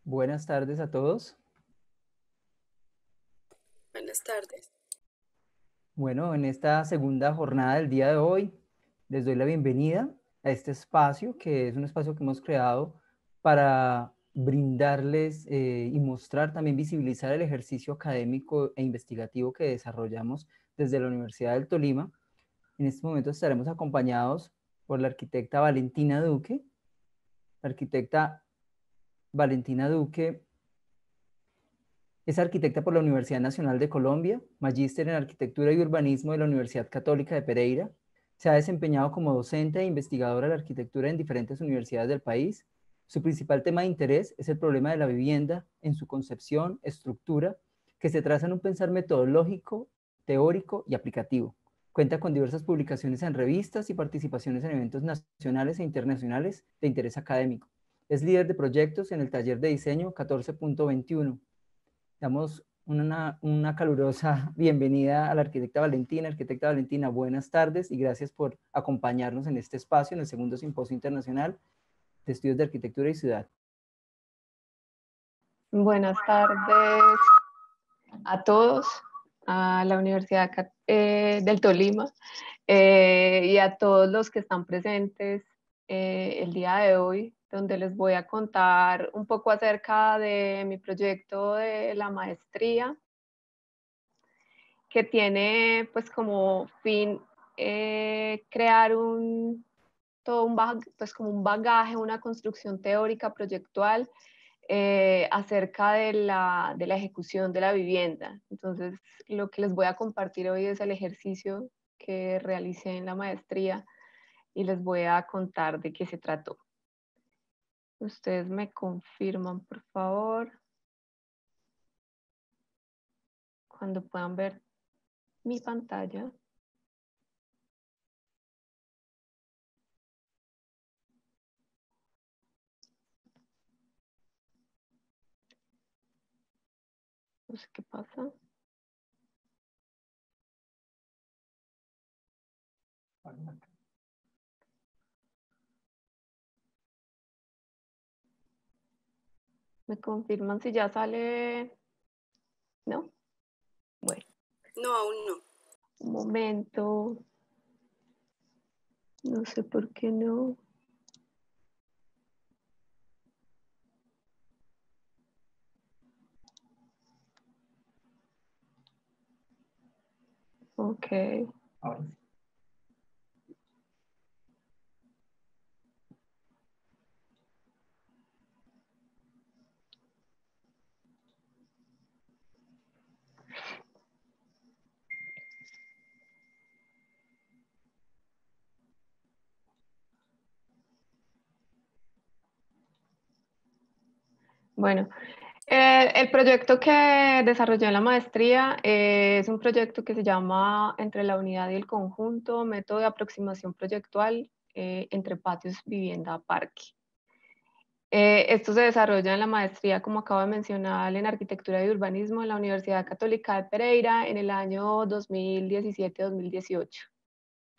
Buenas tardes a todos. Buenas tardes. Bueno, en esta segunda jornada del día de hoy, les doy la bienvenida a este espacio, que es un espacio que hemos creado para brindarles y mostrar, también visibilizar el ejercicio académico e investigativo que desarrollamos desde la Universidad del Tolima. En este momento estaremos acompañados por la arquitecta Valentina Duque. La arquitecta Valentina Duque es arquitecta por la Universidad Nacional de Colombia, magíster en Arquitectura y Urbanismo de la Universidad Católica de Pereira. Se ha desempeñado como docente e investigadora de la arquitectura en diferentes universidades del país. Su principal tema de interés es el problema de la vivienda en su concepción, estructura, que se traza en un pensar metodológico, teórico y aplicativo. Cuenta con diversas publicaciones en revistas y participaciones en eventos nacionales e internacionales de interés académico. Es líder de proyectos en el taller de diseño 14.21. Damos una calurosa bienvenida a la arquitecta Valentina. Arquitecta Valentina, buenas tardes y gracias por acompañarnos en este espacio, en el segundo Simposio Internacional de Estudios de Arquitectura y Ciudad. Buenas tardes a todos, a la Universidad del Tolima y a todos los que están presentes el día de hoy, donde les voy a contar un poco acerca de mi proyecto de la maestría, que tiene pues como fin crear como un bagaje, una construcción teórica proyectual acerca de la ejecución de la vivienda. Entonces, lo que les voy a compartir hoy es el ejercicio que realicé en la maestría y les voy a contar de qué se trató. Ustedes me confirman, por favor, cuando puedan ver mi pantalla. No sé qué pasa. ¿Me confirman si ya sale? ¿No? Bueno. No, aún no. Un momento. No sé por qué no. Ok. Ahora sí. Bueno, el proyecto que desarrollé en la maestría es un proyecto que se llama Entre la unidad y el conjunto, método de aproximación proyectual entre patios, vivienda, parque. Esto se desarrolla en la maestría, como acabo de mencionar, en Arquitectura y Urbanismo en la Universidad Católica de Pereira en el año 2017-2018.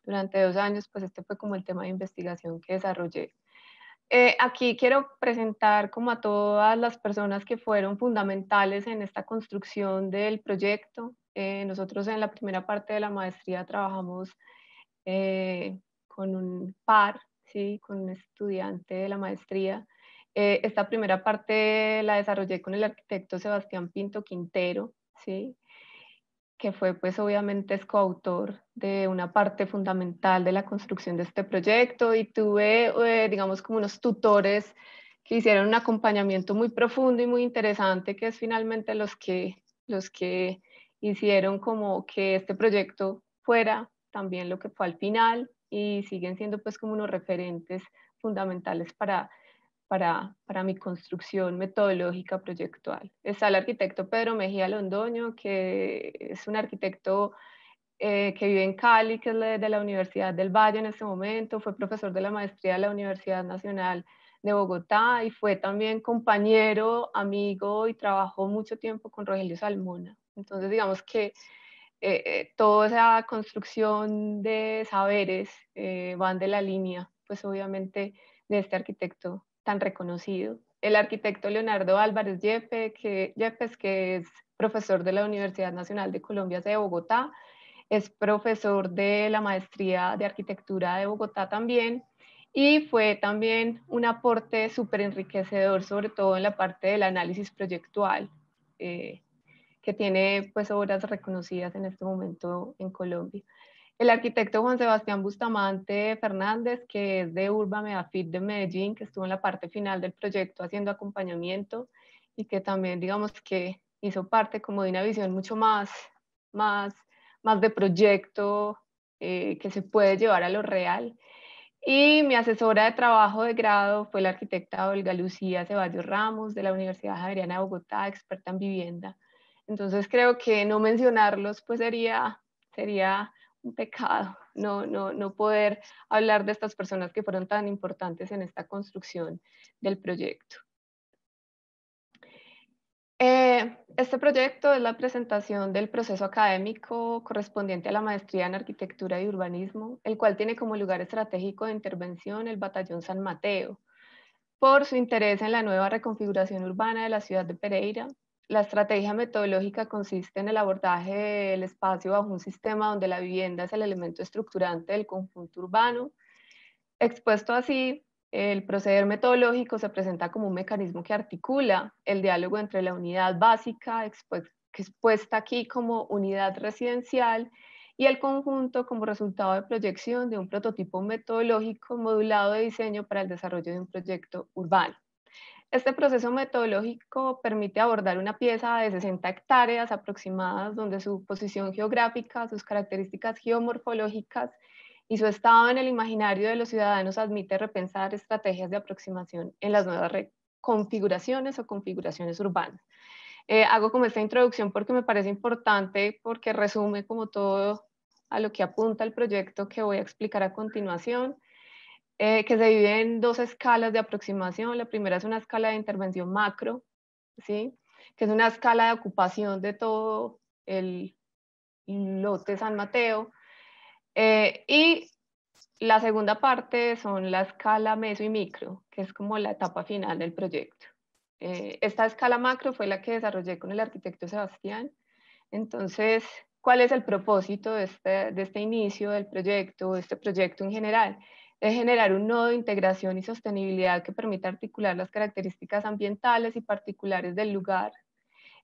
Durante 2 años, pues este fue como el tema de investigación que desarrollé. Aquí quiero presentar como a todas las personas que fueron fundamentales en esta construcción del proyecto. Nosotros en la primera parte de la maestría trabajamos con un par, ¿sí? Con un estudiante de la maestría. Esta primera parte la desarrollé con el arquitecto Sebastián Pinto Quintero, ¿sí? Que fue pues obviamente es coautor de una parte fundamental de la construcción de este proyecto, y tuve digamos como unos tutores que hicieron un acompañamiento muy profundo y muy interesante, que es finalmente los que hicieron como que este proyecto fuera también lo que fue al final, y siguen siendo pues como unos referentes fundamentales para mi construcción metodológica proyectual. Está el arquitecto Pedro Mejía Londoño, que es un arquitecto que vive en Cali, que es de la Universidad del Valle en este momento, fue profesor de la maestría de la Universidad Nacional de Bogotá y fue también compañero, amigo, y trabajó mucho tiempo con Rogelio Salmona. Entonces, digamos que toda esa construcción de saberes van de la línea, pues obviamente, de este arquitecto tan reconocido el arquitecto Leonardo Álvarez Yepes, que es profesor de la Universidad Nacional de Colombia de Bogotá, es profesor de la Maestría de Arquitectura de Bogotá también, y fue también un aporte súper enriquecedor, sobre todo en la parte del análisis proyectual, que tiene pues obras reconocidas en este momento en Colombia. El arquitecto Juan Sebastián Bustamante Fernández, que es de Urba Medafit de Medellín, que estuvo en la parte final del proyecto haciendo acompañamiento y que también, digamos, que hizo parte como de una visión mucho más de proyecto que se puede llevar a lo real. Y mi asesora de trabajo de grado fue la arquitecta Olga Lucía Ceballos Ramos de la Universidad Javeriana de Bogotá, experta en vivienda. Entonces creo que no mencionarlos pues sería un pecado, no poder hablar de estas personas que fueron tan importantes en esta construcción del proyecto. Este proyecto es la presentación del proceso académico correspondiente a la maestría en arquitectura y urbanismo, el cual tiene como lugar estratégico de intervención el Batallón San Mateo, por su interés en la nueva reconfiguración urbana de la ciudad de Pereira. La estrategia metodológica consiste en el abordaje del espacio bajo un sistema donde la vivienda es el elemento estructurante del conjunto urbano. Expuesto así, el proceder metodológico se presenta como un mecanismo que articula el diálogo entre la unidad básica, expuesta aquí como unidad residencial, y el conjunto como resultado de proyección de un prototipo metodológico modulado de diseño para el desarrollo de un proyecto urbano. Este proceso metodológico permite abordar una pieza de 60 hectáreas aproximadas, donde su posición geográfica, sus características geomorfológicas y su estado en el imaginario de los ciudadanos admite repensar estrategias de aproximación en las nuevas configuraciones o configuraciones urbanas. Hago como esta introducción porque me parece importante, porque resume como todo a lo que apunta el proyecto que voy a explicar a continuación, que se divide en dos escalas de aproximación. La primera es una escala de intervención macro, ¿sí? Que es una escala de ocupación de todo el lote San Mateo. Y la segunda parte son la escala meso y micro, que es como la etapa final del proyecto. Esta escala macro fue la que desarrollé con el arquitecto Sebastián. Entonces, ¿cuál es el propósito de este inicio del proyecto, de este proyecto en general? Es generar un nodo de integración y sostenibilidad que permita articular las características ambientales y particulares del lugar.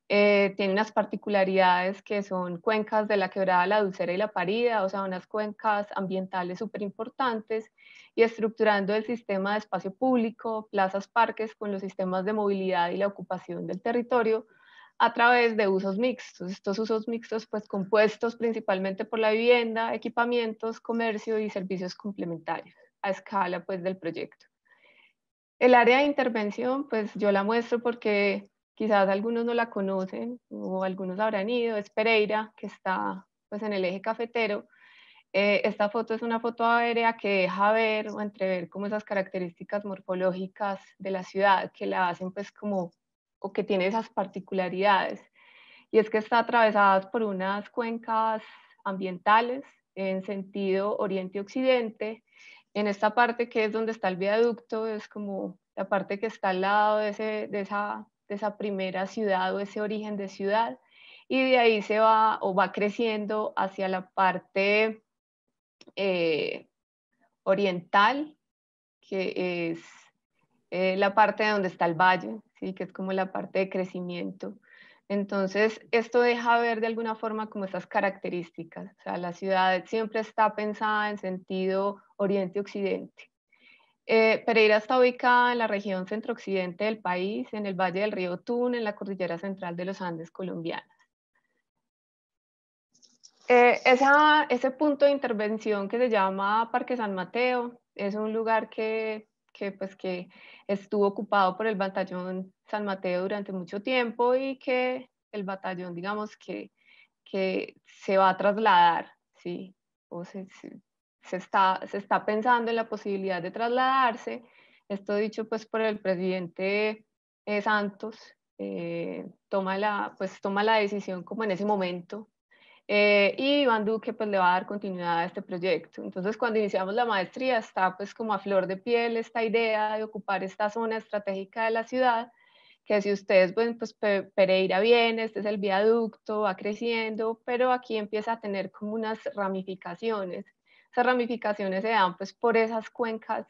Tiene unas particularidades que son cuencas de la Quebrada La Dulcera y La Parida, o sea, unas cuencas ambientales súper importantes, y estructurando el sistema de espacio público, plazas, parques, con los sistemas de movilidad y la ocupación del territorio a través de usos mixtos. Estos usos mixtos pues compuestos principalmente por la vivienda, equipamientos, comercio y servicios complementarios a escala pues del proyecto. El área de intervención pues yo la muestro porque quizás algunos no la conocen o algunos habrán ido, es Pereira, que está pues en el eje cafetero. Esta foto es una foto aérea que deja ver o entrever como esas características morfológicas de la ciudad que la hacen pues como, o que tiene esas particularidades. Y es que está atravesada por unas cuencas ambientales en sentido oriente-occidente. En esta parte que es donde está el viaducto, es como la parte que está al lado de esa primera ciudad o ese origen de ciudad, y de ahí se va o va creciendo hacia la parte oriental, que es la parte donde está el valle, ¿sí? Que es como la parte de crecimiento. Entonces, esto deja ver de alguna forma como esas características. O sea, la ciudad siempre está pensada en sentido oriente-occidente. Pereira está ubicada en la región centro-occidente del país, en el valle del río Tun, en la cordillera central de los Andes colombianos. Ese punto de intervención que se llama Parque San Mateo es un lugar que estuvo ocupado por el batallón San Mateo durante mucho tiempo y que el batallón, digamos, que se va a trasladar, ¿sí? O se está pensando en la posibilidad de trasladarse. Esto dicho pues por el presidente Santos, toma la decisión como en ese momento. y Iván Duque pues le va a dar continuidad a este proyecto. Entonces cuando iniciamos la maestría está pues como a flor de piel esta idea de ocupar esta zona estratégica de la ciudad, que si ustedes ven, pues Pereira viene, este es el viaducto, va creciendo, pero aquí empieza a tener como unas ramificaciones. Esas ramificaciones se dan pues por esas cuencas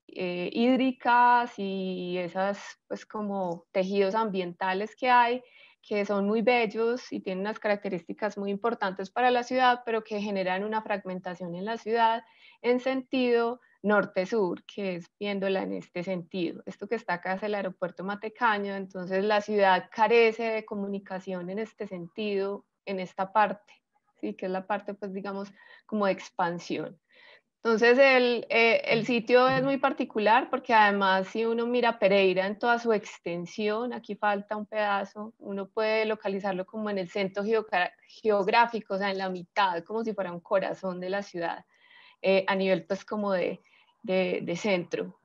hídricas y esas pues como tejidos ambientales que son muy bellos y tienen unas características muy importantes para la ciudad, pero que generan una fragmentación en la ciudad en sentido norte-sur, que es viéndola en este sentido. Esto que está acá es el aeropuerto Matecaño, entonces la ciudad carece de comunicación en este sentido, en esta parte, ¿sí? Que es la parte, pues digamos, como de expansión. Entonces el sitio es muy particular porque además si uno mira Pereira en toda su extensión, aquí falta un pedazo, uno puede localizarlo como en el centro geográfico, o sea, en la mitad, como si fuera un corazón de la ciudad, a nivel pues como de centro.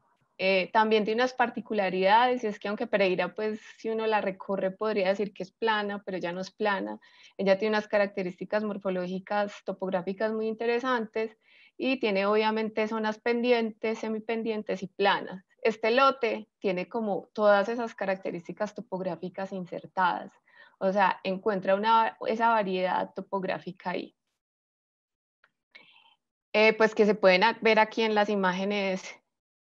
También tiene unas particularidades, y es que aunque Pereira, pues si uno la recorre podría decir que es plana, pero ya no es plana. Ella tiene unas características morfológicas, topográficas muy interesantes y tiene obviamente zonas pendientes, semipendientes y planas. Este lote tiene como todas esas características topográficas insertadas, o sea, encuentra esa variedad topográfica ahí. Pues que se pueden ver aquí en las imágenes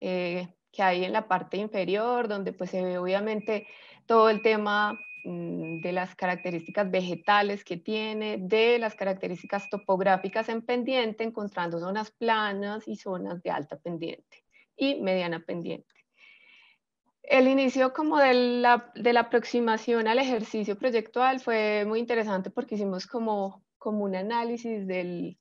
que hay en la parte inferior, donde pues se ve obviamente todo el tema de las características vegetales que tiene, de las características topográficas en pendiente, encontrando zonas planas y zonas de alta pendiente y mediana pendiente. El inicio como de la aproximación al ejercicio proyectual fue muy interesante porque hicimos como un análisis del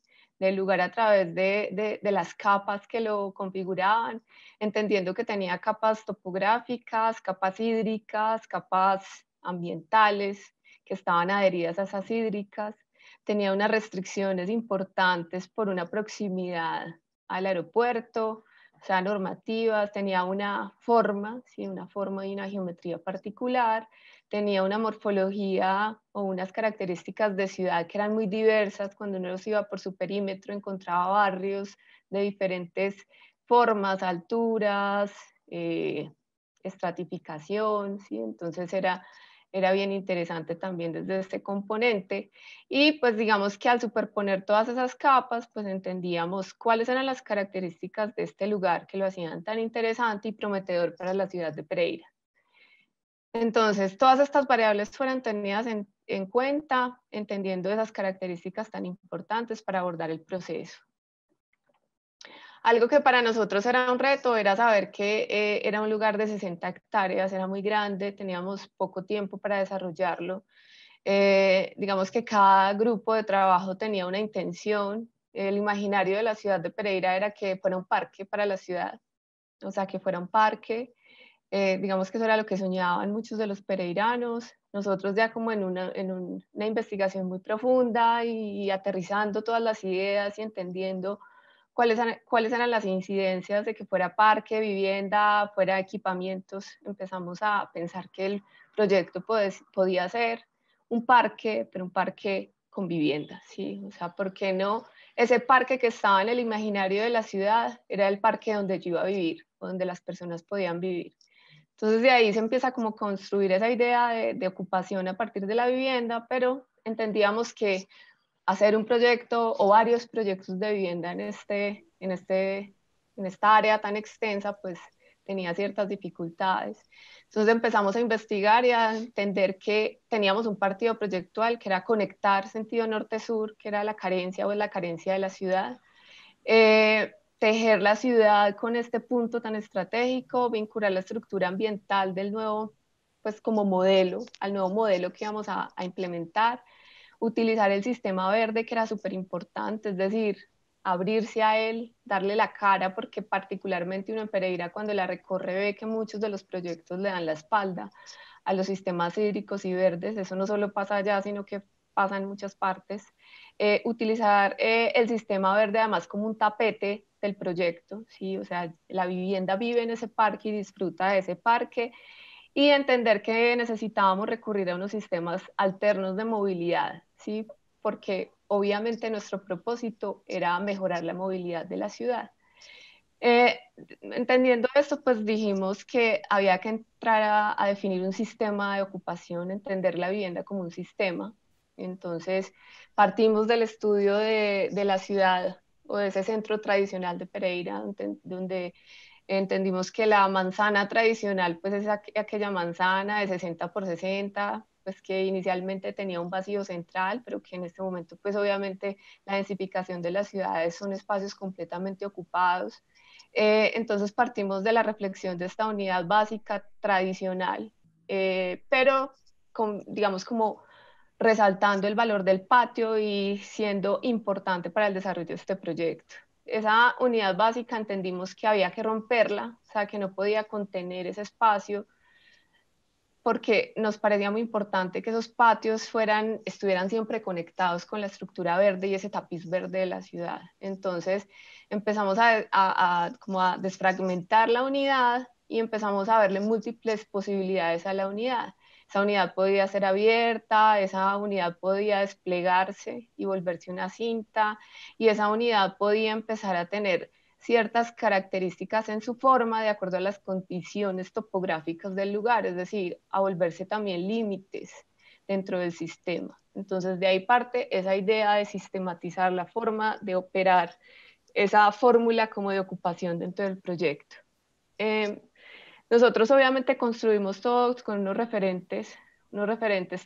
lugar a través de las capas que lo configuraban, entendiendo que tenía capas topográficas, capas hídricas, capas ambientales que estaban adheridas a esas hídricas, tenía unas restricciones importantes por una proximidad al aeropuerto, o sea, normativas, tenía una forma, ¿sí? Una forma y una geometría particular, tenía una morfología o unas características de ciudad que eran muy diversas. Cuando uno los iba por su perímetro encontraba barrios de diferentes formas, alturas, estratificación, ¿sí? Entonces era bien interesante también desde este componente. Y pues digamos que al superponer todas esas capas, pues entendíamos cuáles eran las características de este lugar que lo hacían tan interesante y prometedor para la ciudad de Pereira. Entonces, todas estas variables fueron tenidas en cuenta, entendiendo esas características tan importantes para abordar el proceso. Algo que para nosotros era un reto era saber que era un lugar de 60 hectáreas, era muy grande, teníamos poco tiempo para desarrollarlo. Digamos que cada grupo de trabajo tenía una intención. El imaginario de la ciudad de Pereira era que fuera un parque para la ciudad, o sea, que fuera un parque. Digamos que eso era lo que soñaban muchos de los pereiranos. Nosotros ya como en una investigación muy profunda y aterrizando todas las ideas y entendiendo cuáles eran las incidencias de que fuera parque, vivienda, fuera equipamientos, empezamos a pensar que el proyecto podía ser un parque, pero un parque con vivienda, ¿sí? O sea, ¿por qué no? Ese parque que estaba en el imaginario de la ciudad era el parque donde yo iba a vivir, donde las personas podían vivir. Entonces de ahí se empieza como a construir esa idea de ocupación a partir de la vivienda, pero entendíamos que hacer un proyecto o varios proyectos de vivienda en esta área tan extensa, pues tenía ciertas dificultades. Entonces empezamos a investigar y a entender que teníamos un partido proyectual que era conectar sentido norte-sur, que era la carencia o la carencia de la ciudad. Tejer la ciudad con este punto tan estratégico, vincular la estructura ambiental del nuevo, pues como modelo, al nuevo modelo que íbamos a implementar, utilizar el sistema verde que era súper importante, es decir, abrirse a él, darle la cara, porque particularmente uno en Pereira cuando la recorre ve que muchos de los proyectos le dan la espalda a los sistemas hídricos y verdes, eso no solo pasa allá, sino que pasa en muchas partes. Utilizar el sistema verde además como un tapete del proyecto, ¿sí? O sea, la vivienda vive en ese parque y disfruta de ese parque, y entender que necesitábamos recurrir a unos sistemas alternos de movilidad, ¿sí? Porque obviamente nuestro propósito era mejorar la movilidad de la ciudad. Entendiendo esto, pues dijimos que había que entrar a definir un sistema de ocupación, entender la vivienda como un sistema. Entonces, partimos del estudio de la ciudad o de ese centro tradicional de Pereira, donde entendimos que la manzana tradicional, pues es aquella manzana de 60 por 60, pues que inicialmente tenía un vacío central, pero que en este momento, pues obviamente la densificación de las ciudades son espacios completamente ocupados. Entonces partimos de la reflexión de esta unidad básica tradicional, pero digamos como resaltando el valor del patio y siendo importante para el desarrollo de este proyecto. Esa unidad básica entendimos que había que romperla, o sea, que no podía contener ese espacio, porque nos parecía muy importante que esos patios estuvieran siempre conectados con la estructura verde y ese tapiz verde de la ciudad. Entonces empezamos como a desfragmentar la unidad y empezamos a verle múltiples posibilidades a la unidad. Esa unidad podía ser abierta, esa unidad podía desplegarse y volverse una cinta, y esa unidad podía empezar a tener ciertas características en su forma de acuerdo a las condiciones topográficas del lugar, es decir, a volverse también límites dentro del sistema. Entonces de ahí parte esa idea de sistematizar la forma de operar esa fórmula como de ocupación dentro del proyecto. Nosotros obviamente construimos todos con unos referentes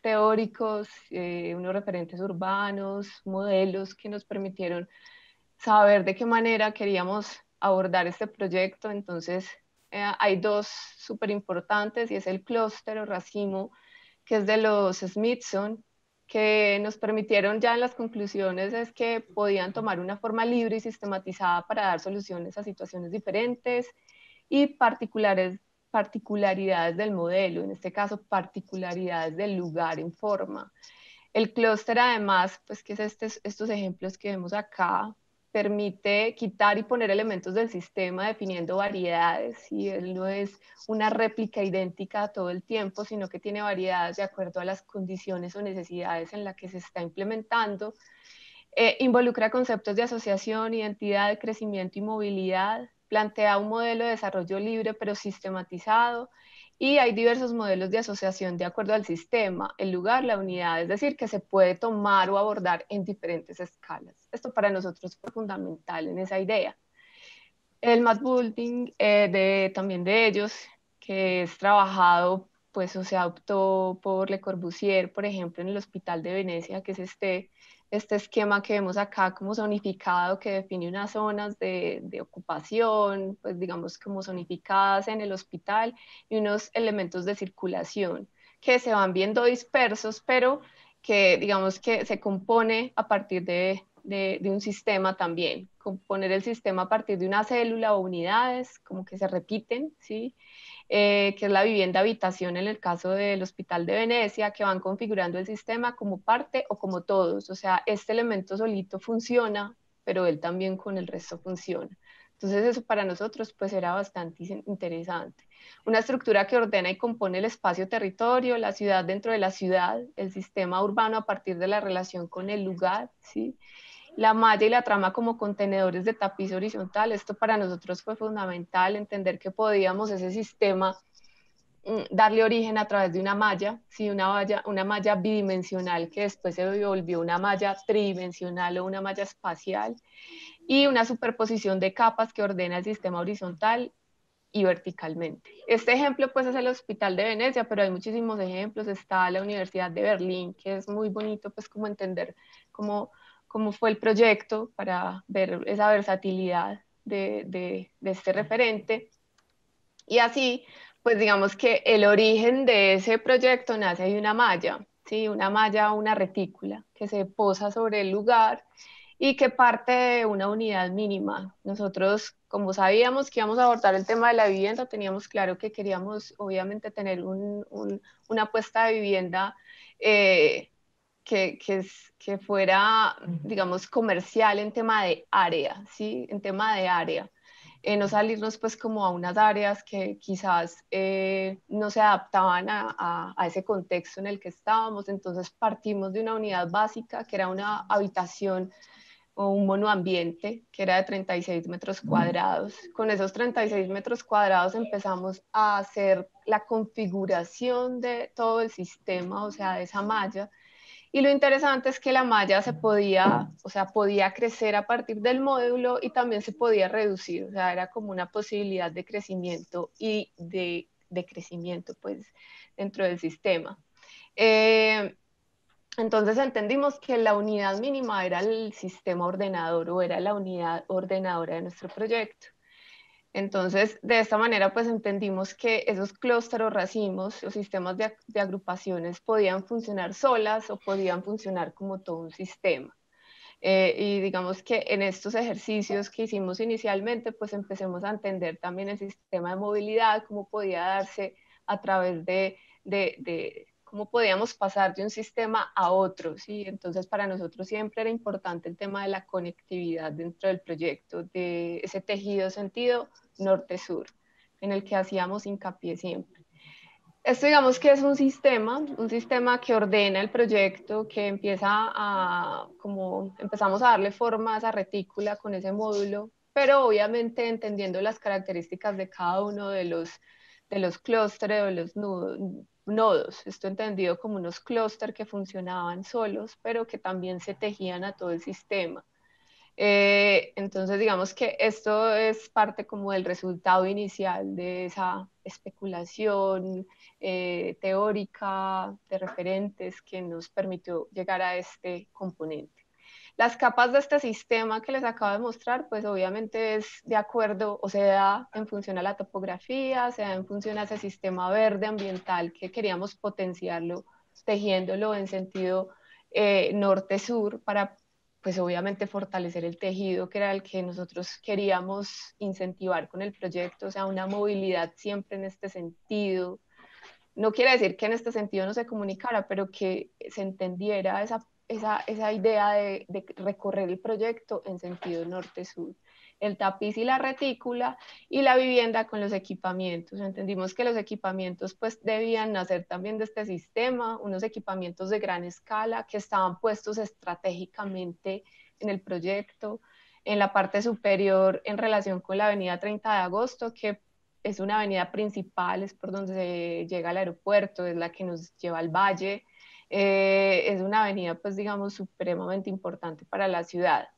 teóricos, unos referentes urbanos, modelos que nos permitieron saber de qué manera queríamos abordar este proyecto. Entonces, hay dos súper importantes, y es el clúster o racimo, que es de los Smithson, que nos permitieron ya en las conclusiones es que podían tomar una forma libre y sistematizada para dar soluciones a situaciones diferentes y particularidades del modelo, en este caso particularidades del lugar en forma. El clúster además, pues que es estos ejemplos que vemos acá, permite quitar y poner elementos del sistema definiendo variedades, y él no es una réplica idéntica todo el tiempo, sino que tiene variedades de acuerdo a las condiciones o necesidades en las que se está implementando. Involucra conceptos de asociación, identidad, de crecimiento y movilidad, plantea un modelo de desarrollo libre pero sistematizado, y hay diversos modelos de asociación de acuerdo al sistema, el lugar, la unidad, es decir, que se puede tomar o abordar en diferentes escalas. Esto para nosotros fue fundamental en esa idea. El math building también de ellos, que es trabajado, pues o sea, optó por Le Corbusier, por ejemplo, en el Hospital de Venecia, que es este esquema que vemos acá como zonificado, que define unas zonas de ocupación, pues digamos como zonificadas en el hospital, y unos elementos de circulación que se van viendo dispersos, pero que digamos que se compone a partir de un sistema también, componer el sistema a partir de una célula o unidades, como que se repiten, ¿sí? Que es la vivienda habitación en el caso del Hospital de Venecia, que van configurando el sistema como parte o como todos, o sea, este elemento solito funciona, pero él también con el resto funciona. Entonces eso para nosotros pues era bastante interesante. Una estructura que ordena y compone el espacio-territorio, la ciudad dentro de la ciudad, el sistema urbano a partir de la relación con el lugar, ¿sí? La malla y la trama como contenedores de tapiz horizontal. Esto para nosotros fue fundamental, entender que podíamos ese sistema darle origen a través de una malla, ¿sí? Una malla bidimensional que después se volvió una malla tridimensional o una malla espacial, y una superposición de capas que ordena el sistema horizontal y verticalmente. Este ejemplo pues es el Hospital de Venecia, pero hay muchísimos ejemplos. Está la Universidad de Berlín, que es muy bonito pues como entender cómo fue el proyecto para ver esa versatilidad de este referente. Y así, pues digamos que el origen de ese proyecto nace de una malla, ¿sí? Una malla, una retícula que se posa sobre el lugar y que parte de una unidad mínima. Nosotros, como sabíamos que íbamos a abordar el tema de la vivienda, teníamos claro que queríamos obviamente tener una apuesta de vivienda que fuera, digamos, comercial en tema de área, ¿sí? En tema de área. no salirnos pues como a unas áreas que quizás no se adaptaban a ese contexto en el que estábamos. Entonces partimos de una unidad básica que era una habitación o un monoambiente que era de 36 metros cuadrados. Con esos 36 metros cuadrados empezamos a hacer la configuración de todo el sistema, o sea, de esa malla. Y lo interesante es que la malla se podía, o sea, podía crecer a partir del módulo y también se podía reducir, o sea, era como una posibilidad de crecimiento y de crecimiento, pues, dentro del sistema. Entonces entendimos que la unidad mínima era el sistema ordenador o era la unidad ordenadora de nuestro proyecto. Entonces, de esta manera, pues entendimos que esos clústeres o racimos o sistemas de agrupaciones podían funcionar solas o podían funcionar como todo un sistema. Y digamos que en estos ejercicios que hicimos inicialmente, pues empecemos a entender también el sistema de movilidad, cómo podía darse a través de cómo podíamos pasar de un sistema a otro, ¿sí? Entonces para nosotros siempre era importante el tema de la conectividad dentro del proyecto, de ese tejido sentido norte-sur, en el que hacíamos hincapié siempre. Esto digamos que es un sistema que ordena el proyecto, que empieza como empezamos a darle forma a esa retícula con ese módulo, pero obviamente entendiendo las características de cada uno de los clústeres o de los nodos. Esto entendido como unos clústeres que funcionaban solos, pero que también se tejían a todo el sistema. Entonces, digamos que esto es parte como del resultado inicial de esa especulación teórica de referentes que nos permitió llegar a este componente. Las capas de este sistema que les acabo de mostrar, pues obviamente es de acuerdo o se da en función a la topografía, se da en función a ese sistema verde ambiental que queríamos potenciarlo, tejiéndolo en sentido norte-sur para pues obviamente fortalecer el tejido que era el que nosotros queríamos incentivar con el proyecto, o sea, una movilidad siempre en este sentido. No quiere decir que en este sentido no se comunicara, pero que se entendiera esa idea de recorrer el proyecto en sentido norte-sur. El tapiz y la retícula y la vivienda con los equipamientos. Entendimos que los equipamientos pues debían nacer también de este sistema, unos equipamientos de gran escala que estaban puestos estratégicamente en el proyecto. En la parte superior en relación con la avenida 30 de agosto, que es una avenida principal, es por donde se llega al aeropuerto, es la que nos lleva al valle, es una avenida pues digamos supremamente importante para la ciudad.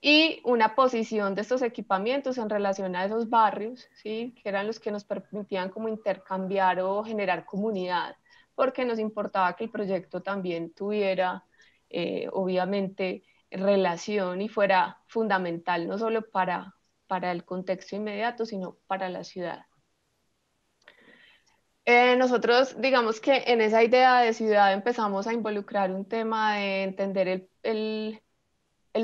Y una posición de estos equipamientos en relación a esos barrios, ¿sí? Que eran los que nos permitían como intercambiar o generar comunidad, porque nos importaba que el proyecto también tuviera, obviamente, relación y fuera fundamental, no solo para el contexto inmediato, sino para la ciudad. Nosotros, digamos que en esa idea de ciudad empezamos a involucrar un tema de entender el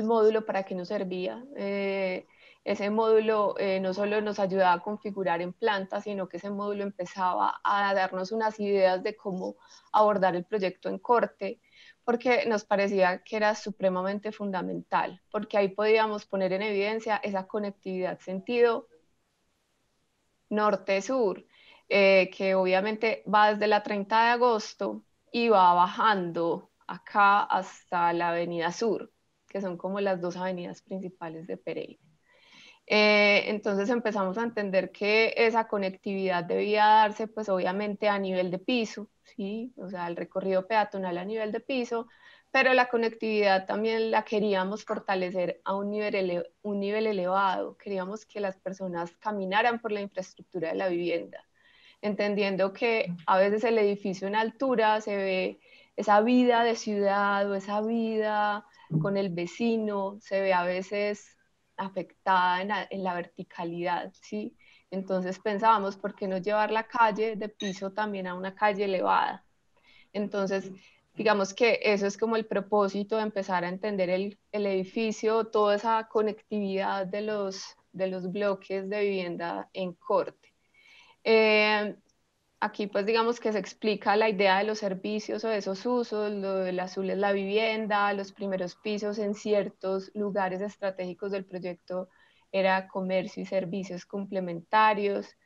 módulo para qué nos servía. Ese módulo no solo nos ayudaba a configurar en planta, sino que ese módulo empezaba a darnos unas ideas de cómo abordar el proyecto en corte, porque nos parecía que era supremamente fundamental, porque ahí podíamos poner en evidencia esa conectividad sentido norte-sur, que obviamente va desde la 30 de agosto y va bajando acá hasta la avenida sur, que son como las dos avenidas principales de Pereira. Entonces empezamos a entender que esa conectividad debía darse pues obviamente a nivel de piso, ¿sí? O sea, el recorrido peatonal a nivel de piso, pero la conectividad también la queríamos fortalecer a un nivel elevado, queríamos que las personas caminaran por la infraestructura de la vivienda, entendiendo que a veces el edificio en altura se ve esa vida de ciudad o esa vida con el vecino, se ve a veces afectada en la verticalidad, ¿sí? Entonces pensábamos, ¿por qué no llevar la calle de piso también a una calle elevada? Entonces, digamos que eso es como el propósito de empezar a entender el edificio, toda esa conectividad de los bloques de vivienda en corte. Aquí pues digamos que se explica la idea de los servicios o de esos usos, lo del azul es la vivienda, los primeros pisos en ciertos lugares estratégicos del proyecto era comercio y servicios complementarios.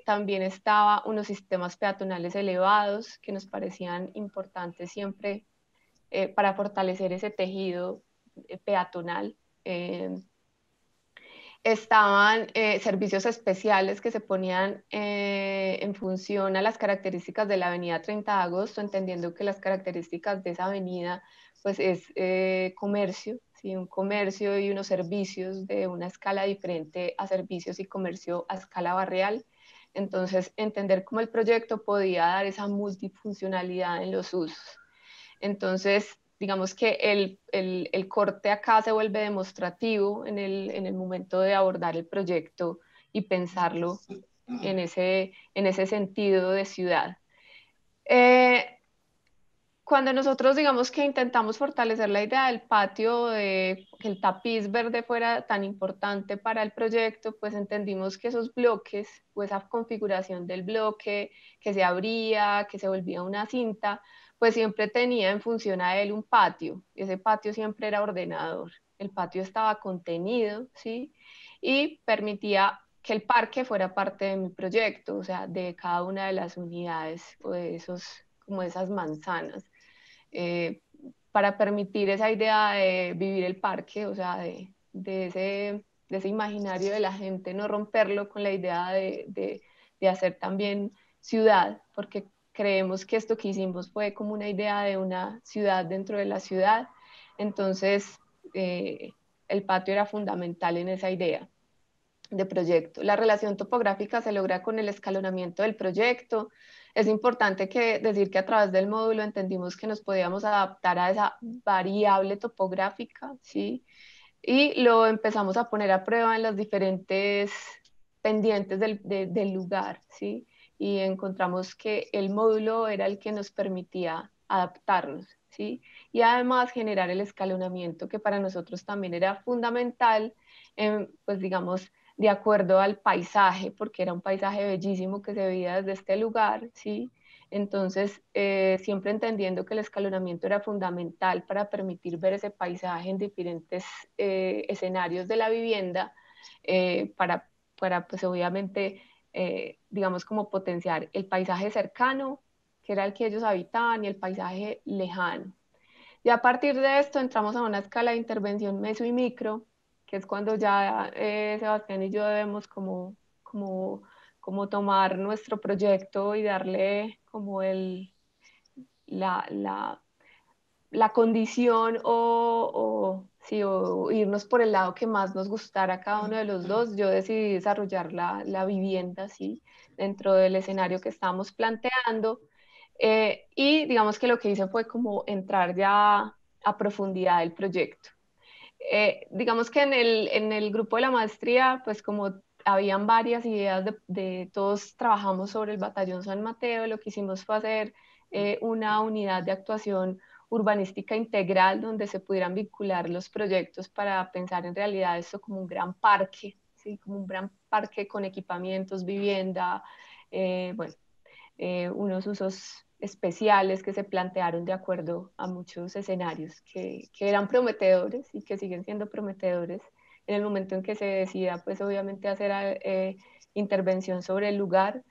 También estaba unos sistemas peatonales elevados que nos parecían importantes siempre para fortalecer ese tejido peatonal. Estaban servicios especiales que se ponían en función a las características de la avenida 30 de agosto, entendiendo que las características de esa avenida pues es comercio, ¿sí? Un comercio y unos servicios de una escala diferente a servicios y comercio a escala barrial. Entonces, entender cómo el proyecto podía dar esa multifuncionalidad en los usos. Entonces, digamos que el corte acá se vuelve demostrativo en el momento de abordar el proyecto y pensarlo en ese sentido de ciudad. Cuando nosotros digamos que intentamos fortalecer la idea del patio, de que el tapiz verde fuera tan importante para el proyecto, pues entendimos que esos bloques o esa configuración del bloque que se abría, que se volvía una cinta, pues siempre tenía en función a él un patio. Ese patio siempre era ordenador. El patio estaba contenido, ¿sí? Y permitía que el parque fuera parte de mi proyecto, o sea, de cada una de las unidades o de esos, como esas manzanas eh, para permitir esa idea de vivir el parque, o sea, de ese imaginario de la gente, no romperlo con la idea de hacer también ciudad, porque creemos que esto que hicimos fue como una idea de una ciudad dentro de la ciudad, entonces el patio era fundamental en esa idea de proyecto. La relación topográfica se logra con el escalonamiento del proyecto. Es importante decir que a través del módulo entendimos que nos podíamos adaptar a esa variable topográfica, ¿sí? Y lo empezamos a poner a prueba en las diferentes pendientes del lugar, ¿sí? Y encontramos que el módulo era el que nos permitía adaptarnos, ¿sí? Y además generar el escalonamiento que para nosotros también era fundamental, pues digamos, de acuerdo al paisaje, porque era un paisaje bellísimo que se veía desde este lugar, ¿sí? Entonces, siempre entendiendo que el escalonamiento era fundamental para permitir ver ese paisaje en diferentes escenarios de la vivienda, para pues obviamente, digamos, como potenciar el paisaje cercano, que era el que ellos habitaban, y el paisaje lejano. Y a partir de esto entramos a una escala de intervención meso y micro, que es cuando ya Sebastián y yo debemos como tomar nuestro proyecto y darle como la, la, la condición sí, o irnos por el lado que más nos gustara a cada uno de los dos. Yo decidí desarrollar la vivienda, ¿sí? Dentro del escenario que estábamos planteando. Y digamos que lo que hice fue como entrar ya a profundidad del proyecto. Digamos que en el grupo de la maestría, pues como habían varias ideas todos trabajamos sobre el Batallón San Mateo, lo que hicimos fue hacer una unidad de actuación urbanística integral donde se pudieran vincular los proyectos para pensar en realidad esto como un gran parque, ¿sí? Como un gran parque con equipamientos, vivienda, bueno, unos usos especiales que se plantearon de acuerdo a muchos escenarios que eran prometedores y que siguen siendo prometedores en el momento en que se decida, pues obviamente hacer intervención sobre el lugar.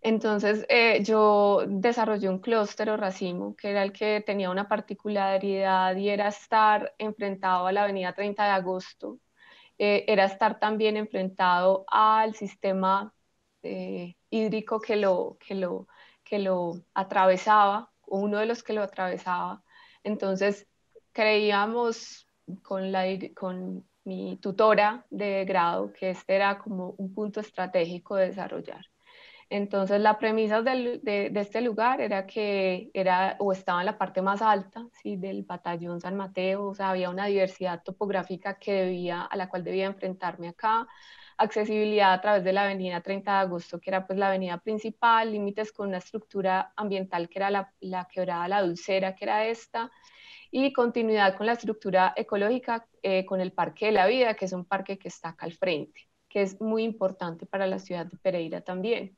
Entonces yo desarrollé un clúster o racimo que era el que tenía una particularidad y era estar enfrentado a la avenida 30 de agosto, era estar también enfrentado al sistema hídrico que lo atravesaba, o uno de los que lo atravesaba. Entonces, creíamos con mi tutora de grado que este era como un punto estratégico de desarrollar. Entonces, la premisa de este lugar era que era o estaba en la parte más alta, ¿sí? Del batallón San Mateo, o sea, había una diversidad topográfica a la cual debía enfrentarme acá, accesibilidad a través de la avenida 30 de agosto, que era pues la avenida principal, límites con una estructura ambiental que era la quebrada La Dulcera, que era esta, y continuidad con la estructura ecológica con el Parque de la Vida, que es un parque que está acá al frente, que es muy importante para la ciudad de Pereira también.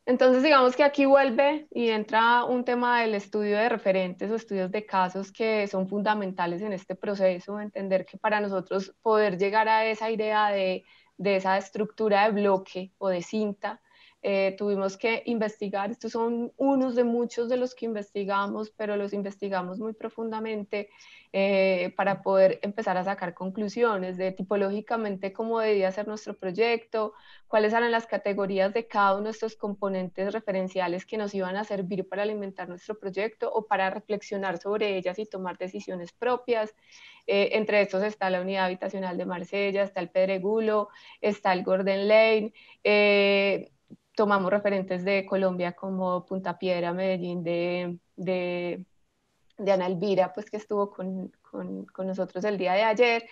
Entonces, digamos que aquí vuelve y entra un tema del estudio de referentes o estudios de casos que son fundamentales en este proceso, entender que para nosotros poder llegar a esa idea de esa estructura de bloque o de cinta, tuvimos que investigar. Estos son unos de muchos de los que investigamos, pero los investigamos muy profundamente para poder empezar a sacar conclusiones de tipológicamente cómo debía ser nuestro proyecto, cuáles eran las categorías de cada uno de estos componentes referenciales que nos iban a servir para alimentar nuestro proyecto o para reflexionar sobre ellas y tomar decisiones propias. Entre estos está la unidad habitacional de Marsella, está el Pedregulo, está el Gordon Lane. Tomamos referentes de Colombia como Punta Piedra, Medellín, de Ana Elvira, pues que estuvo con nosotros el día de ayer,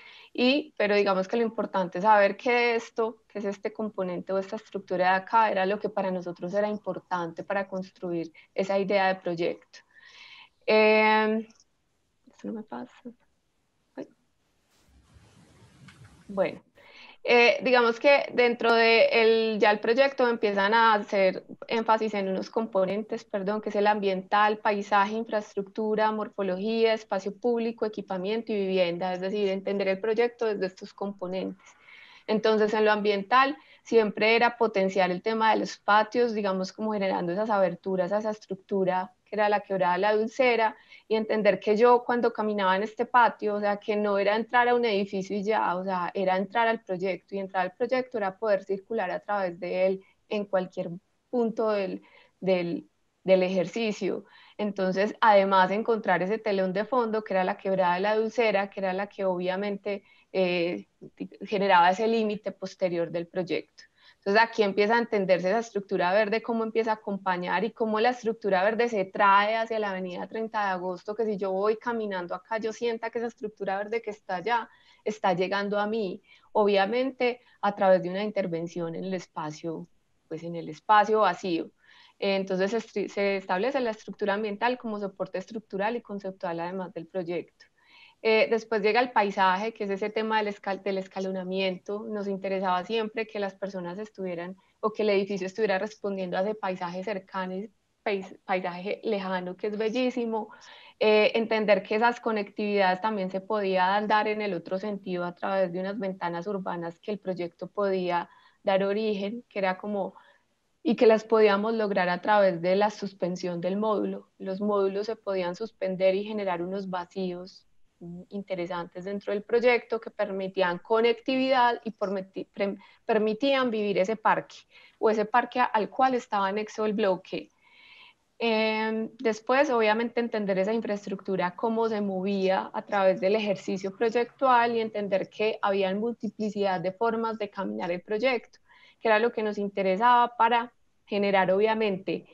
pero digamos que lo importante es saber que esto, que es este componente o esta estructura de acá, era lo que para nosotros era importante para construir esa idea de proyecto. Esto no me pasa. Ay. Bueno. Digamos que dentro de ya el proyecto empiezan a hacer énfasis en unos componentes, perdón, que es el ambiental, paisaje, infraestructura, morfología, espacio público, equipamiento y vivienda, es decir, entender el proyecto desde estos componentes. Entonces, en lo ambiental siempre era potenciar el tema de los patios, digamos, como generando esas aberturas a esa estructura que era la quebrada de la Dulcera, y entender que yo cuando caminaba en este patio, o sea, que no era entrar a un edificio y ya, o sea, era entrar al proyecto, y entrar al proyecto era poder circular a través de él en cualquier punto del ejercicio. Entonces, además, encontrar ese telón de fondo, que era la quebrada de la Dulcera, que era la que obviamente generaba ese límite posterior del proyecto. Entonces aquí empieza a entenderse esa estructura verde, cómo empieza a acompañar y cómo la estructura verde se trae hacia la avenida 30 de agosto, que si yo voy caminando acá, yo sienta que esa estructura verde que está allá está llegando a mí, obviamente a través de una intervención en el espacio, pues en el espacio vacío. Entonces se establece la estructura ambiental como soporte estructural y conceptual además del proyecto. Después llega el paisaje, que es ese tema del escalonamiento. Nos interesaba siempre que las personas estuvieran o que el edificio estuviera respondiendo a ese paisaje cercano, paisaje lejano, que es bellísimo. Entender que esas conectividades también se podían dar en el otro sentido a través de unas ventanas urbanas que el proyecto podía dar origen, que era como y que las podíamos lograr a través de la suspensión del módulo. Los módulos se podían suspender y generar unos vacíos interesantes dentro del proyecto que permitían conectividad y permitían vivir ese parque o ese parque al cual estaba anexo el bloque. Después, obviamente, entender esa infraestructura, cómo se movía a través del ejercicio proyectual y entender que había multiplicidad de formas de caminar el proyecto, que era lo que nos interesaba para generar, obviamente,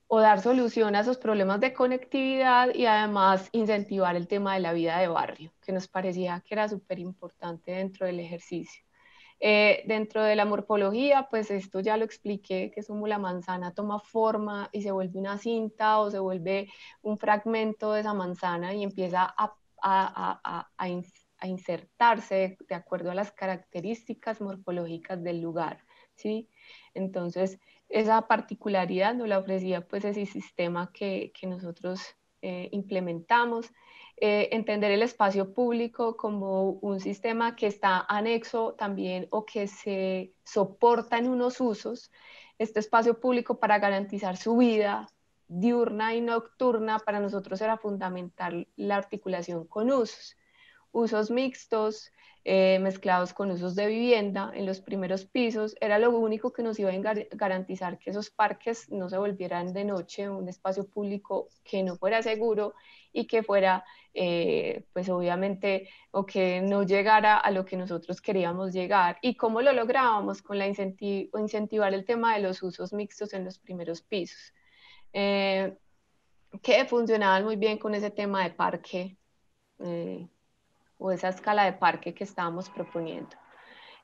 o dar solución a esos problemas de conectividad y además incentivar el tema de la vida de barrio, que nos parecía que era súper importante dentro del ejercicio. Dentro de la morfología, pues esto ya lo expliqué, que es como la manzana toma forma y se vuelve una cinta o se vuelve un fragmento de esa manzana y empieza a insertarse de acuerdo a las características morfológicas del lugar, ¿sí? Entonces, esa particularidad nos la ofrecía pues ese sistema que nosotros implementamos. Entender el espacio público como un sistema que está anexo también o que se soporta en unos usos, este espacio público para garantizar su vida diurna y nocturna, para nosotros era fundamental la articulación con usos mixtos, mezclados con usos de vivienda en los primeros pisos, era lo único que nos iba a garantizar que esos parques no se volvieran de noche un espacio público que no fuera seguro y que fuera, pues obviamente, o que no llegara a lo que nosotros queríamos llegar. ¿Y cómo lo lográbamos? Con la incentivar el tema de los usos mixtos en los primeros pisos, que funcionaban muy bien con ese tema de parque, o esa escala de parque que estábamos proponiendo.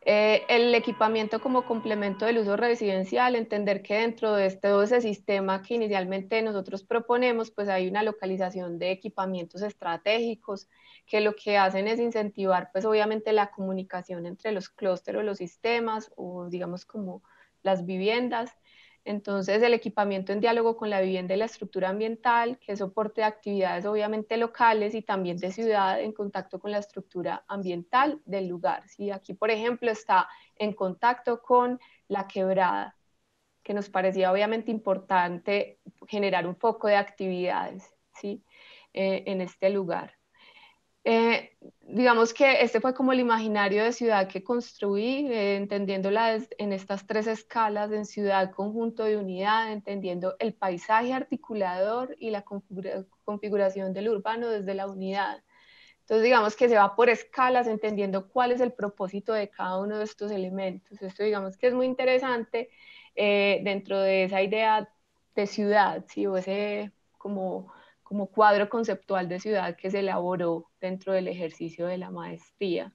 El equipamiento como complemento del uso residencial, entender que dentro de todo ese sistema que inicialmente nosotros proponemos, pues hay una localización de equipamientos estratégicos que lo que hacen es incentivar pues obviamente la comunicación entre los clústeres o los sistemas o digamos como las viviendas. Entonces, el equipamiento en diálogo con la vivienda y la estructura ambiental, que es soporte de actividades obviamente locales y también de ciudad en contacto con la estructura ambiental del lugar. ¿Sí? Aquí, por ejemplo, está en contacto con la quebrada, que nos parecía obviamente importante generar un foco de actividades, ¿sí? En este lugar. Digamos que este fue como el imaginario de ciudad que construí, entendiéndola en estas tres escalas, en ciudad, conjunto de unidad, entendiendo el paisaje articulador y la configuración del urbano desde la unidad. Entonces, digamos que se va por escalas, entendiendo cuál es el propósito de cada uno de estos elementos. Esto, digamos que es muy interesante dentro de esa idea de ciudad, ¿sí? O ese como cuadro conceptual de ciudad que se elaboró dentro del ejercicio de la maestría.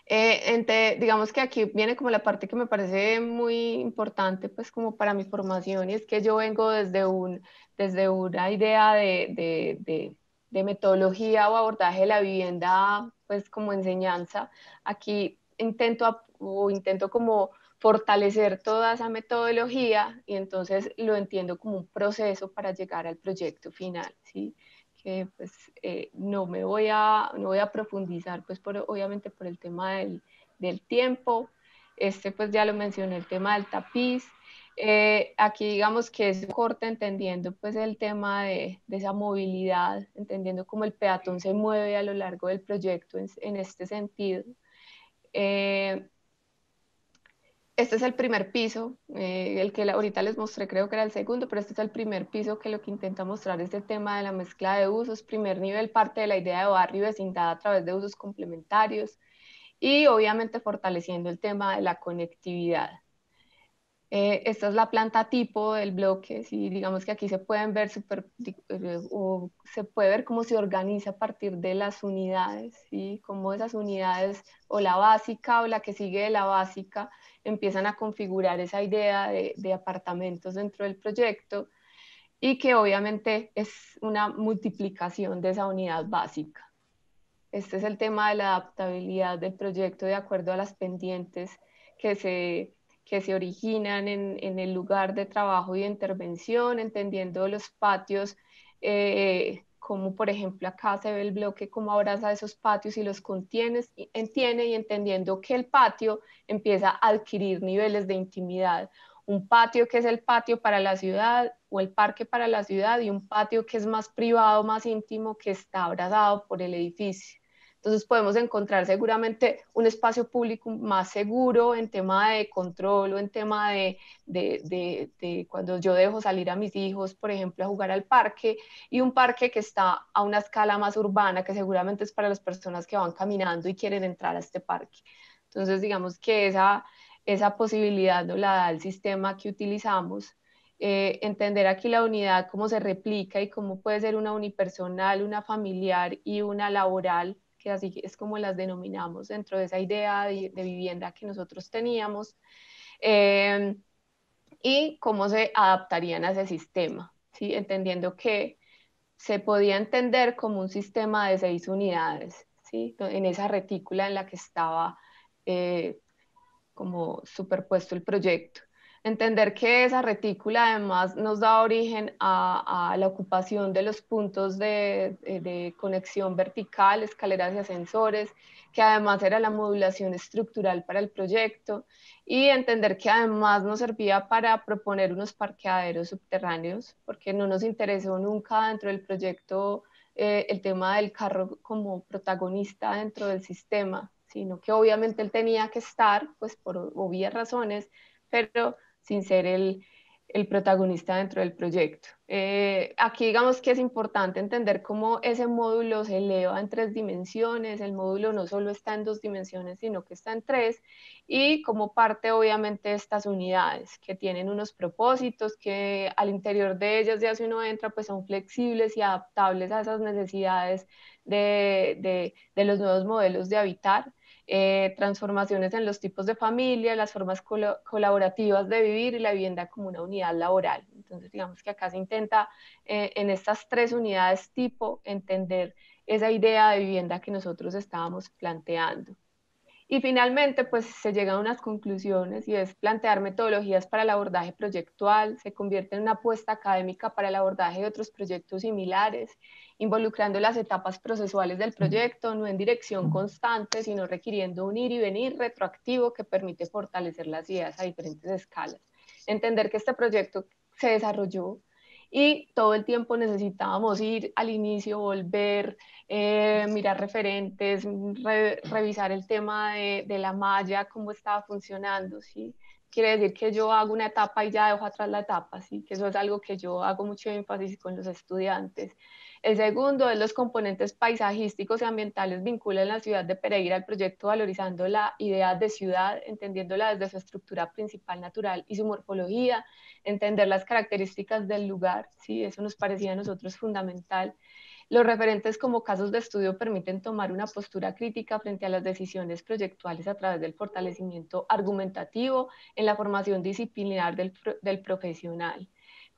Digamos que aquí viene como la parte que me parece muy importante, pues como para mi formación, y es que yo vengo desde una idea de metodología o abordaje de la vivienda, pues como enseñanza. Aquí intento como fortalecer toda esa metodología y entonces lo entiendo como un proceso para llegar al proyecto final, ¿sí? Que pues no voy a profundizar, pues obviamente por el tema del tiempo. Pues ya lo mencioné, el tema del tapiz. Aquí digamos que es un corte entendiendo pues el tema de esa movilidad, entendiendo cómo el peatón se mueve a lo largo del proyecto en este sentido. Este es el primer piso, el que ahorita les mostré creo que era el segundo, pero este es el primer piso que lo que intenta mostrar es el tema de la mezcla de usos. Primer nivel parte de la idea de barrio y vecindad a través de usos complementarios y obviamente fortaleciendo el tema de la conectividad. Esta es la planta tipo del bloque, ¿sí? Digamos que aquí se pueden ver o se puede ver cómo se organiza a partir de las unidades, ¿sí? Cómo esas unidades o la básica o la que sigue de la básica empiezan a configurar esa idea de apartamentos dentro del proyecto y que obviamente es una multiplicación de esa unidad básica. Este es el tema de la adaptabilidad del proyecto de acuerdo a las pendientes que se originan en el lugar de trabajo y de intervención, entendiendo los patios, como por ejemplo acá se ve el bloque, cómo abraza esos patios y los contiene y entendiendo que el patio empieza a adquirir niveles de intimidad. Un patio que es el patio para la ciudad o el parque para la ciudad y un patio que es más privado, más íntimo, que está abrazado por el edificio. Entonces podemos encontrar seguramente un espacio público más seguro en tema de control o en tema de cuando yo dejo salir a mis hijos, por ejemplo, a jugar al parque, y un parque que está a una escala más urbana, que seguramente es para las personas que van caminando y quieren entrar a este parque. Entonces, digamos que esa posibilidad no la da el sistema que utilizamos. Entender aquí la unidad, cómo se replica y cómo puede ser una unipersonal, una familiar y una laboral, que así es como las denominamos dentro de esa idea de vivienda que nosotros teníamos, y cómo se adaptarían a ese sistema, ¿sí? Entendiendo que se podía entender como un sistema de 6 unidades, ¿sí? En esa retícula en la que estaba como superpuesto el proyecto. Entender que esa retícula además nos da origen a la ocupación de los puntos de conexión vertical, escaleras y ascensores, que además era la modulación estructural para el proyecto, y entender que además nos servía para proponer unos parqueaderos subterráneos, porque no nos interesó nunca dentro del proyecto el tema del carro como protagonista dentro del sistema, sino que obviamente él tenía que estar, pues por obvias razones, pero sin ser el protagonista dentro del proyecto. Aquí digamos que es importante entender cómo ese módulo se eleva en 3 dimensiones, el módulo no solo está en 2 dimensiones, sino que está en 3, y como parte obviamente de estas unidades que tienen unos propósitos que al interior de ellas ya si uno entra pues son flexibles y adaptables a esas necesidades de los nuevos modelos de habitar. Transformaciones en los tipos de familia, las formas colaborativas de vivir y la vivienda como una unidad laboral. Entonces, digamos que acá se intenta en estas 3 unidades tipo entender esa idea de vivienda que nosotros estábamos planteando. Y finalmente, pues se llega a unas conclusiones y es plantear metodologías para el abordaje proyectual, se convierte en una apuesta académica para el abordaje de otros proyectos similares, involucrando las etapas procesuales del proyecto, no en dirección constante, sino requiriendo un ir y venir retroactivo que permite fortalecer las ideas a diferentes escalas. Entender que este proyecto se desarrolló y todo el tiempo necesitábamos ir al inicio, volver, mirar referentes, revisar el tema de la malla, cómo estaba funcionando, ¿sí? Quiere decir que yo hago una etapa y ya dejo atrás la etapa, ¿sí? Que eso es algo que yo hago mucho énfasis con los estudiantes. El segundo es los componentes paisajísticos y ambientales vinculan la ciudad de Pereira al proyecto valorizando la idea de ciudad, entendiéndola desde su estructura principal natural y su morfología, entender las características del lugar, ¿sí? Eso nos parecía a nosotros fundamental. Los referentes como casos de estudio permiten tomar una postura crítica frente a las decisiones proyectuales a través del fortalecimiento argumentativo en la formación disciplinar del profesional.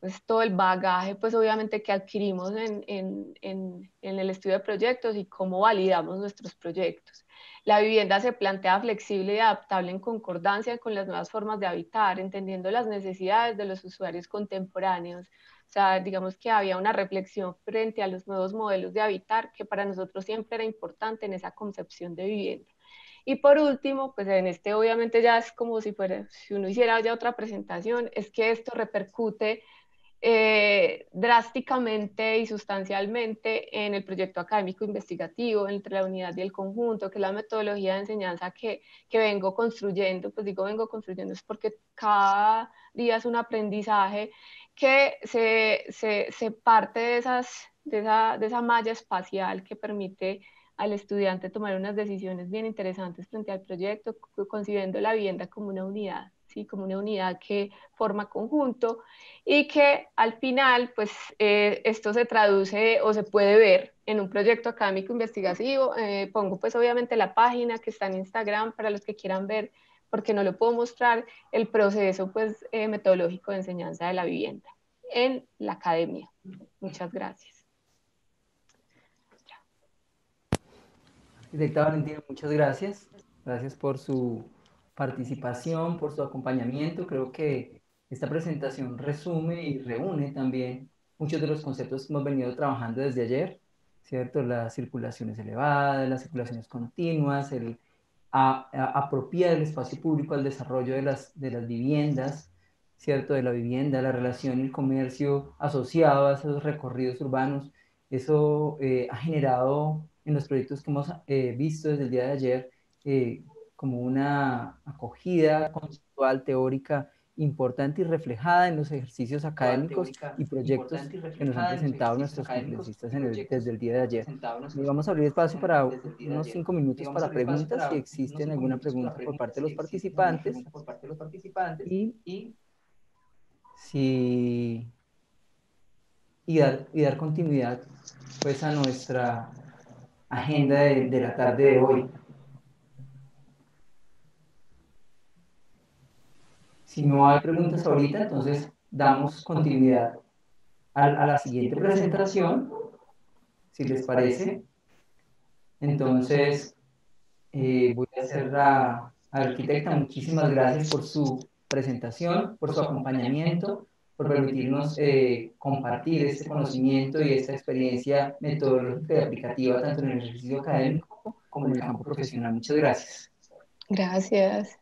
Pues todo el bagaje, pues obviamente que adquirimos en el estudio de proyectos y cómo validamos nuestros proyectos. La vivienda se plantea flexible y adaptable en concordancia con las nuevas formas de habitar, entendiendo las necesidades de los usuarios contemporáneos. O sea, digamos que había una reflexión frente a los nuevos modelos de habitar que para nosotros siempre era importante en esa concepción de vivienda. Y por último, pues en este obviamente ya es como si fuera, si uno hiciera ya otra presentación, es que esto repercute drásticamente y sustancialmente en el proyecto académico investigativo entre la unidad y el conjunto, que es la metodología de enseñanza que vengo construyendo. Pues digo vengo construyendo es porque cada día es un aprendizaje que se parte de esa malla espacial que permite al estudiante tomar unas decisiones bien interesantes frente al proyecto, concibiendo la vivienda como una unidad, ¿sí? Como una unidad que forma conjunto y que al final, pues esto se traduce o se puede ver en un proyecto académico investigativo. Pongo pues obviamente la página que está en Instagram para los que quieran ver, porque no lo puedo mostrar, el proceso pues metodológico de enseñanza de la vivienda en la academia. Muchas gracias. Arquitecta Valentina, muchas gracias. Gracias por su participación, por su acompañamiento. Creo que esta presentación resume y reúne también muchos de los conceptos que hemos venido trabajando desde ayer, ¿cierto? Las circulaciones elevadas, las circulaciones continuas, el apropiar el espacio público al desarrollo de las viviendas, ¿cierto? De la vivienda, la relación y el comercio asociado a esos recorridos urbanos. Eso ha generado en los proyectos que hemos visto desde el día de ayer como una acogida conceptual, teórica importante y reflejada en los ejercicios académicos y proyectos que nos han presentado nuestros conferencistas desde el día de ayer. Y vamos a abrir espacio para unos 5 minutos para preguntas, si existen alguna pregunta por parte de los participantes. Y, si, dar continuidad pues a nuestra agenda de la tarde de hoy. Si no hay preguntas ahorita, entonces damos continuidad a la siguiente presentación, si les parece. Entonces, voy a hacer la arquitecta. Muchísimas gracias por su presentación, por su acompañamiento, por permitirnos compartir este conocimiento y esta experiencia metodológica y aplicativa tanto en el ejercicio académico como en el campo profesional. Muchas gracias. Gracias.